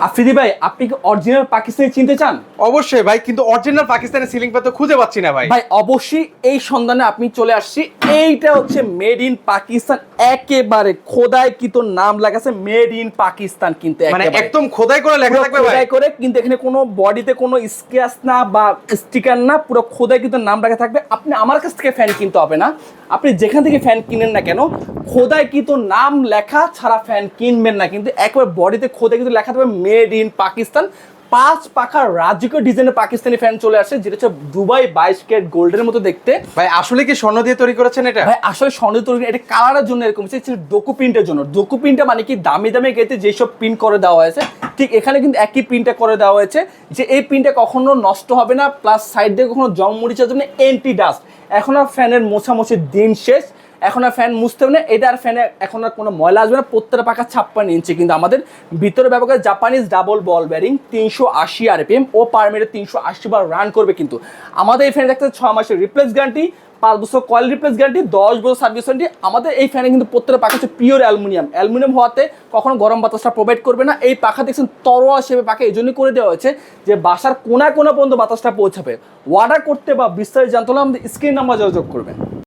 আফ্রিদি ভাই, আপনি কি অরিজিনাল পাকিস্তানি চিনতে চান? অবশ্যই ভাই, কিন্তু অরিজিনাল পাকিস্তানি সিলিং ফ্যান তো খুঁজে পাচ্ছি না ভাই। ভাই অবশ্যই এই সন্ধানে আপনি চলে আসছি। এইটা হচ্ছে মেড ইন পাকিস্তান, একেবারে খোদাইকৃত নাম লেখা আছে মেড ইন পাকিস্তান, কিন্তু মানে একেবারে একদম খোদাই করে লেখা পুরো থাকবে ভাই। খোদাই করে, কিন্তু এখানে কোনো বডিতে কোনো স্ক্র্যাচ না বা স্টিকার না, পুরো খোদাই কিন্তু নাম লেখা থাকবে। আপনি আমার কাছ থেকে ফ্যান কিনতে হবে না, আপনি যেখান থেকে ফ্যান কিনেন না কেন খোদাই কিন্তু নাম লেখা ছাড়া ফ্যান কিনবেন না, কিন্তু একবার বডিতে খোদাই কিন্তু লেখা থাকবে মেড ইন পাকিস্তান। 5 পাখার রাজকীয় ডিজাইনের পাকিস্তানি ফ্যান চলে আসে, যেটা হচ্ছে দুবাই 22 ক্যারেট গোল্ডের মতো দেখতে। ভাই আসলে কি স্বর্ণ দিয়ে তৈরি করেছেন এটা? ভাই আসলে স্বর্ণ তৈরি, এটা কালারের জন্য এরকম হচ্ছে, ডোকু প্রিন্টের জন্য। ডোকু প্রিন্টটা মানে কি, দামি দামি গেতে যেসব প্রিন্ট করে দেওয়া হয়েছে, ঠিক এখানে কিন্তু একই প্রিন্টটা করে দেওয়া হয়েছে, যে এই প্রিন্টটা কখনো নষ্ট হবে না, প্লাস সাইড দিয়ে কখনো জং মরিচার জন্য এন্টি ডাস্ট। এখন আর ফ্যানের মোছামুছির দিন শেষ, এখন আর ফ্যান মুছতে হবে না, এটা আর ফ্যানে এখন আর কোনো ময়লা আসবে না। প্রত্যেকটা পাখা 56 ইঞ্চি, কিন্তু আমাদের ভিতরে ব্যবহার জাপানিজ ডাবল বল ব্যারিং 380 আরপিএম ও পার মিনিটে 380 বার রান করবে। কিন্তু আমাদের এই ফ্যানে দেখতে 6 মাসের রিপ্লেস গ্যারান্টি, 5 বছর কয়েল রিপ্লেস গ্যারান্টি, 10 বছর সার্ভিস ওয়ারেন্টি। আমাদের এই ফ্যানে কিন্তু প্রত্যেকটা পাখা হচ্ছে পিওর অ্যালুমিনিয়াম হওয়াতে কখনো গরম বাতাসটা প্রোভাইড করবে না। এই পাখা দেখছেন তরোয়া হিসেবে পাখা এই জন্যই করে দেওয়া হয়েছে যে বাসার কোনা পর্যন্ত বাতাসটা পৌঁছাবে। অর্ডার করতে বা বিস্তারিত জানতে হলে আমাদের স্ক্রিন নাম্বার যোগাযোগ করবেন।